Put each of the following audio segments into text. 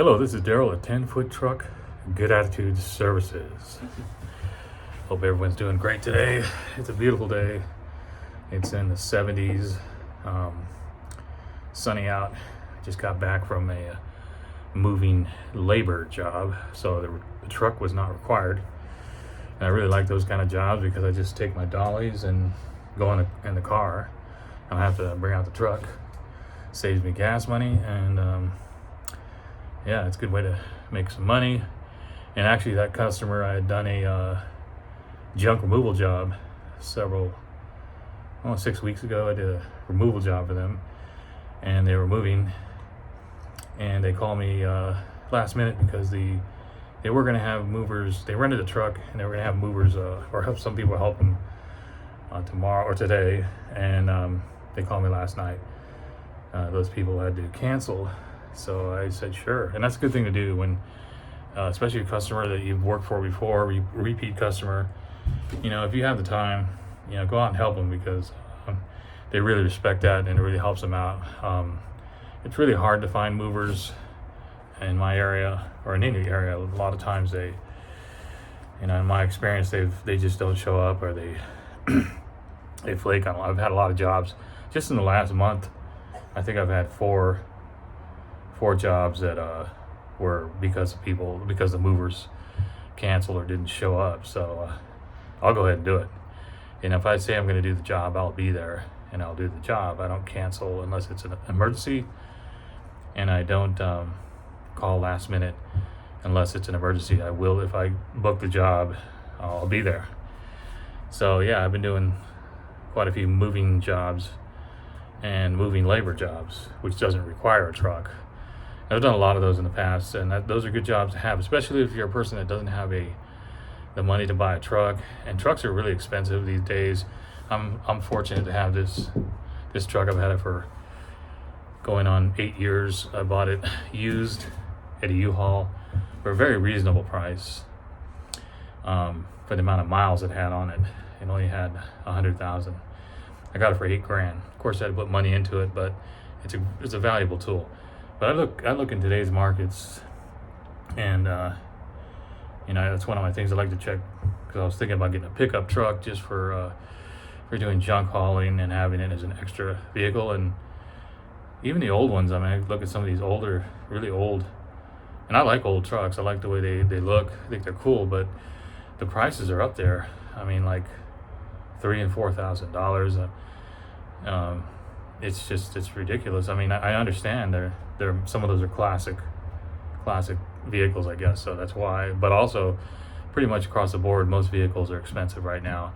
Hello, this is Daryl at 10 Foot Truck Good Attitude Services. Hope everyone's doing great today. It's a beautiful day. It's in the 70s, sunny out. Just got back from a moving labor job, so the truck was not required. And I really like those kind of jobs because I just take my dollies and go in the car. I don't have to bring out the truck. Saves me gas money, and yeah, it's a good way to make some money. And actually, that customer, I had done a junk removal job 6 weeks ago. I did a removal job for them, and they were moving, and they called me last minute because they were going to have movers. They rented a truck, and they were going to have movers or help some people help them tomorrow or today, and they called me last night. Those people had to cancel. So I said, sure. And that's a good thing to do when, especially a customer that you've worked for before, repeat customer. You know, if you have the time, go out and help them because they really respect that and it really helps them out. It's really hard to find movers in my area or in any area. A lot of times they, in my experience, they just don't show up or they they flake on. I've had a lot of jobs just in the last month. I think I've had four jobs that were because the movers canceled or didn't show up. So I'll go ahead and do it. And if I say I'm going to do the job, I'll be there and I'll do the job. I don't cancel unless it's an emergency, and I don't call last minute unless it's an emergency. I will, if I book the job, I'll be there. So yeah, I've been doing quite a few moving jobs and moving labor jobs, which doesn't require a truck. I've done a lot of those in the past, and those are good jobs to have, especially if you're a person that doesn't have the money to buy a truck. And trucks are really expensive these days. I'm fortunate to have this truck. I've had it for going on 8 years. I bought it used at a U-Haul for a very reasonable price for the amount of miles it had on it. It only had 100,000. I got it for $8,000. Of course, I had to put money into it, but it's a valuable tool. But I look in today's markets, and that's one of my things I like to check, because I was thinking about getting a pickup truck just for doing junk hauling and having it as an extra vehicle. And even the old ones, I look at some of these older, really old, and I like old trucks. I like the way they look. I think they're cool, but the prices are up there. Like $3,000 and $4,000. It's ridiculous. I understand they're some of those are classic vehicles, I guess, so that's why. But also, pretty much across the board, most vehicles are expensive right now,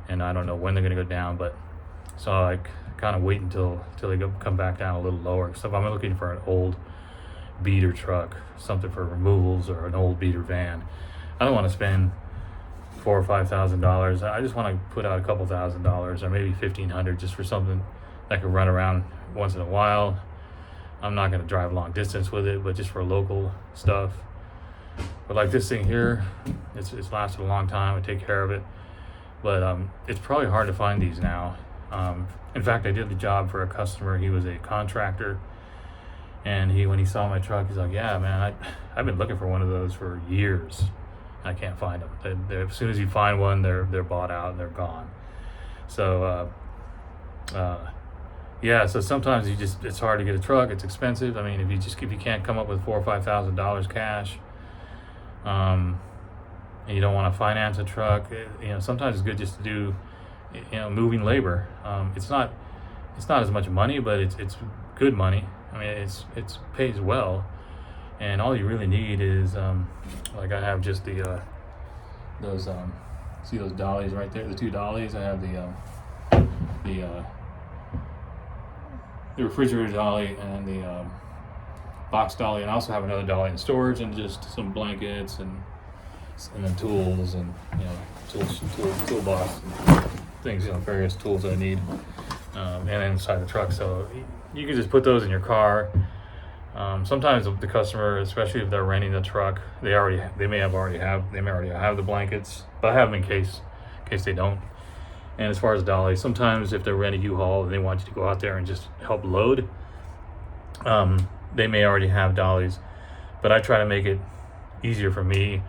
and I don't know when they're going to go down. But so I kind of wait until they come back down a little lower. So if I'm looking for an old beater truck, something for removals, or an old beater van, I don't want to spend $4,000 or $5,000. I just want to put out a couple $1,000 or maybe $1,500 just for something that can run around once in a while. I'm not going to drive long distance with it, but just for local stuff. But like this thing here, it's lasted a long time. I take care of it, but it's probably hard to find these now. In fact, I did the job for a customer. He was a contractor, and when he saw my truck, he's like, "Yeah, man, I've been looking for one of those for years. I can't find them. As soon as you find one, they're bought out and they're gone." So yeah, so sometimes it's hard to get a truck. It's expensive. If you can't come up with $4,000 or $5,000 cash, and you don't want to finance a truck, sometimes it's good just to do, moving labor. It's not as much money, but it's good money. It pays well, and all you really need is like I have just those see those dollies right there, the two dollies. I have the refrigerator dolly and the box dolly, and I also have another dolly in storage, and just some blankets and then tools and toolbox and things, various tools I need, and inside the truck. So you can just put those in your car. Sometimes the customer, especially if they're renting the truck, they may already have the blankets, but I have them in case they don't. And as far as dollies, sometimes if they're renting U-Haul and they want you to go out there and just help load, they may already have dollies. but I try to make it easier for me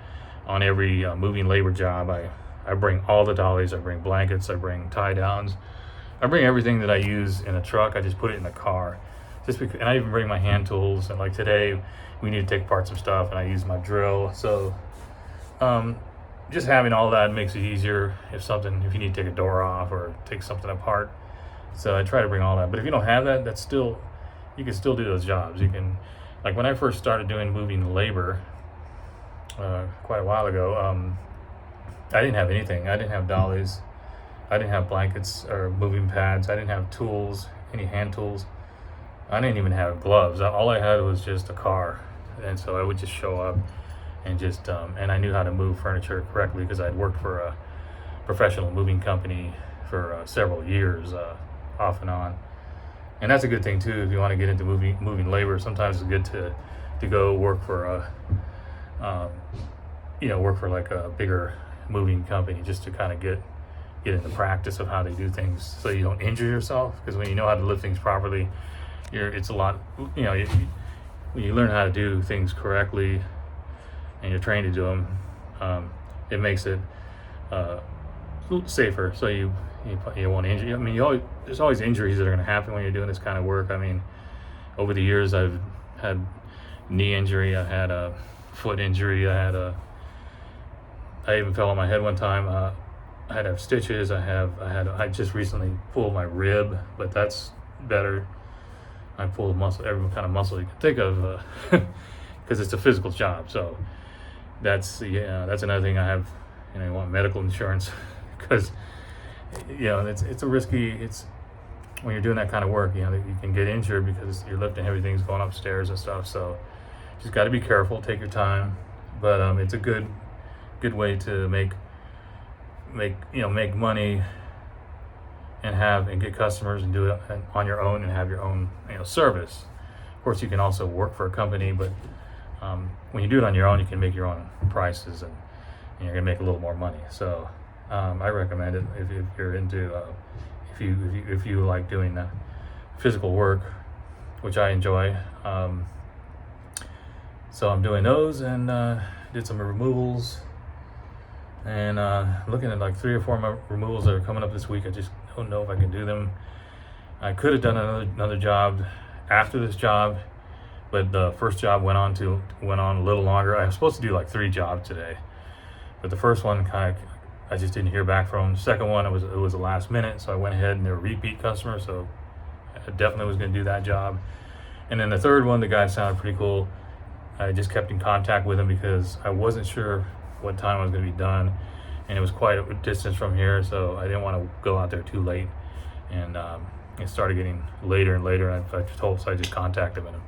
on every moving labor job. I bring all the dollies, I bring blankets, I bring tie downs, I bring everything that I use in a truck. I just put it in the car, just because, and I even bring my hand tools. And like today, we need to take apart some stuff, and I use my drill. So, just having all that makes it easier if you need to take a door off or take something apart. So I try to bring all that. But if you don't have that, you can still do those jobs. You can, like when I first started doing moving labor, quite a while ago, I didn't have anything. I didn't have dollies. I didn't have blankets or moving pads. I didn't have tools, any hand tools. I didn't even have gloves. All I had was just a car. And so I would just show up and and I knew how to move furniture correctly because I'd worked for a professional moving company for several years, off and on. And that's a good thing too. If you want to get into moving labor, sometimes it's good to go work for work for like a bigger moving company, just to kind of get in the practice of how they do things, so you don't injure yourself. Because when you know how to lift things properly, it's a lot. When you learn how to do things correctly, and you're trained to do them, it makes it safer. So you won't injure. I mean, there's always injuries that are going to happen when you're doing this kind of work. I mean, over the years, I've had knee injury. I had a foot injury. I even fell on my head one time. I had to have stitches. I just recently pulled my rib, but that's better. I pulled every kind of muscle you can think of, because it's a physical job. So that's another thing I have. You want medical insurance, because it's a risky. It's when you're doing that kind of work, you can get injured because you're lifting heavy things, going upstairs and stuff. So just got to be careful. Take your time, but it's a good way to make money and get customers and do it on your own and have your own service. Of course, you can also work for a company, but when you do it on your own, you can make your own prices and you're gonna make a little more money. So I recommend it if you're into if you like doing physical work, which I enjoy. So I'm doing those and did some removals. And looking at like 3 or 4 removals that are coming up this week. I just don't know if I can do them. I could have done another job after this job, but the first job went on a little longer. I was supposed to do like 3 jobs today, but the first one I just didn't hear back from. The second one, it was the last minute, so I went ahead and they're a repeat customer, so I definitely was going to do that job. And then the third one, the guy sounded pretty cool. I just kept in contact with him because I wasn't sure what time I was going to be done, and it was quite a distance from here, so I didn't want to go out there too late. And it started getting later and later, and so I just contacted him and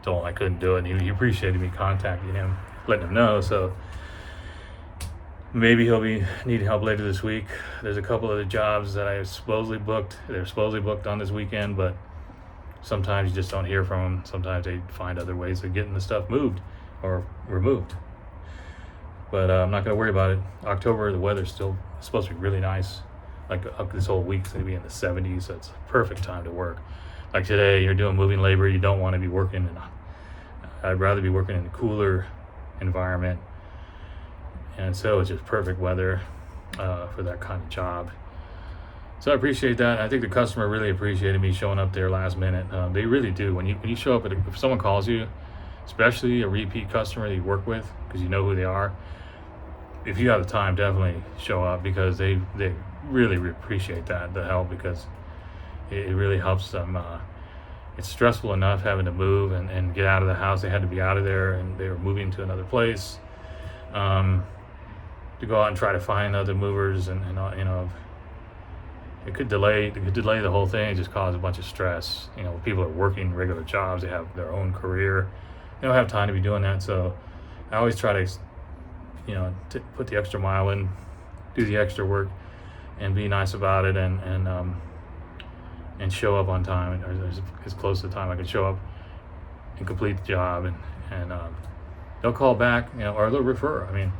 told him I couldn't do it, and he appreciated me contacting him, letting him know. So maybe he'll be needing help later this week. There's a couple of the jobs that I supposedly booked. They're supposedly booked on this weekend, but sometimes you just don't hear from them. Sometimes they find other ways of getting the stuff moved or removed. But I'm not going to worry about it. October, the weather's still supposed to be really nice. Like this whole week's going to be in the 70s, so it's a perfect time to work. Like today, you're doing moving labor. You don't want to be working I'd rather be working in a cooler environment. And so it's just perfect weather for that kind of job. So I appreciate that. I think the customer really appreciated me showing up there last minute. They really do. When you show up, if someone calls you, especially a repeat customer that you work with, because you know who they are, if you have the time, definitely show up, because they really appreciate the help, because it really helps them. It's stressful enough having to move and get out of the house. They had to be out of there, and they were moving to another place, to go out and try to find other movers, and it could delay the whole thing. It just cause a bunch of stress. People are working regular jobs, they have their own career, they don't have time to be doing that. So I always try to put the extra mile in, do the extra work, and be nice about it, and show up on time, or as close to the time I could show up and complete the job, and they'll call back, or they'll refer. I mean,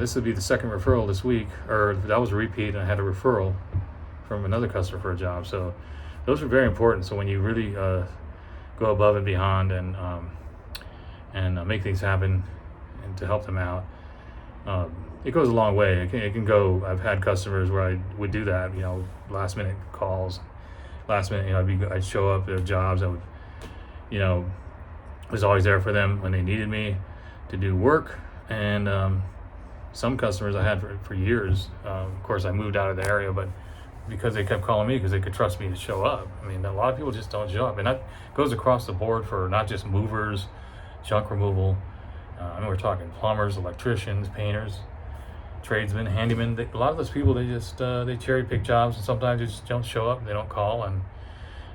this would be the second referral this week, or that was a repeat, and I had a referral from another customer for a job. So those are very important. So when you really go above and beyond, and and make things happen and to help them out. It goes a long way. It can go. I've had customers where I would do that, last minute calls, last minute, I'd show up at jobs. I would, was always there for them when they needed me to do work. And some customers I had for years. Of course, I moved out of the area, but because they kept calling me because they could trust me to show up. I mean, a lot of people just don't show up, and that goes across the board for not just movers, junk removal. We're talking plumbers, electricians, painters, tradesmen, handymen. A lot of those people, they just they cherry pick jobs, and sometimes they just don't show up. They don't call, and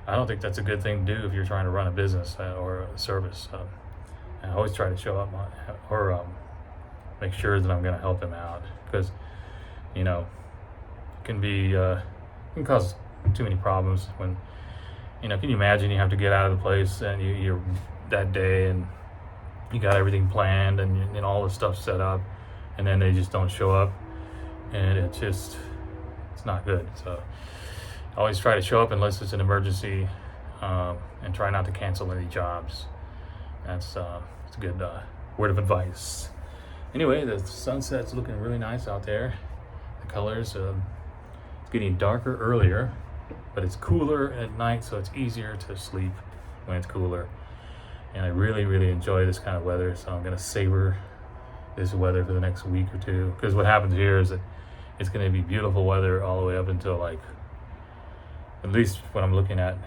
I don't think that's a good thing to do if you're trying to run a business or a service. I always try to show up or make sure that I'm going to help them out, because it can be can cause too many problems when can you imagine you have to get out of the place and you're that day and you got everything planned and all the stuff set up, and then they just don't show up, and it's not good. So I always try to show up unless it's an emergency, and try not to cancel any jobs. It's a good word of advice. Anyway, the sunset's looking really nice out there. The colors, it's getting darker earlier, but it's cooler at night, so it's easier to sleep when it's cooler. And I really, really enjoy this kind of weather, so I'm going to savor this weather for the next week or two. Because what happens here is that it's going to be beautiful weather all the way up until, at least what I'm looking at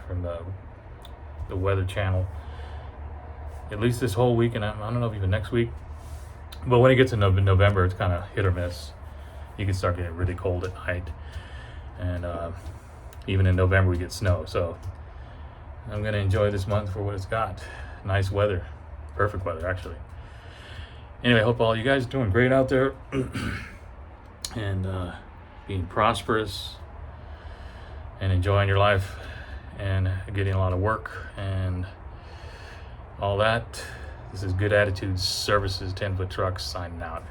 from the Weather Channel, at least this whole week, and I don't know if even next week. But when it gets to November, it's kind of hit or miss. You can start getting really cold at night, and even in November we get snow. So I'm going to enjoy this month for what it's got. Nice weather, perfect weather actually. Anyway, I hope all you guys are doing great out there and being prosperous and enjoying your life and getting a lot of work and all that. This is Good Attitudes Services 10-Foot Trucks signing out.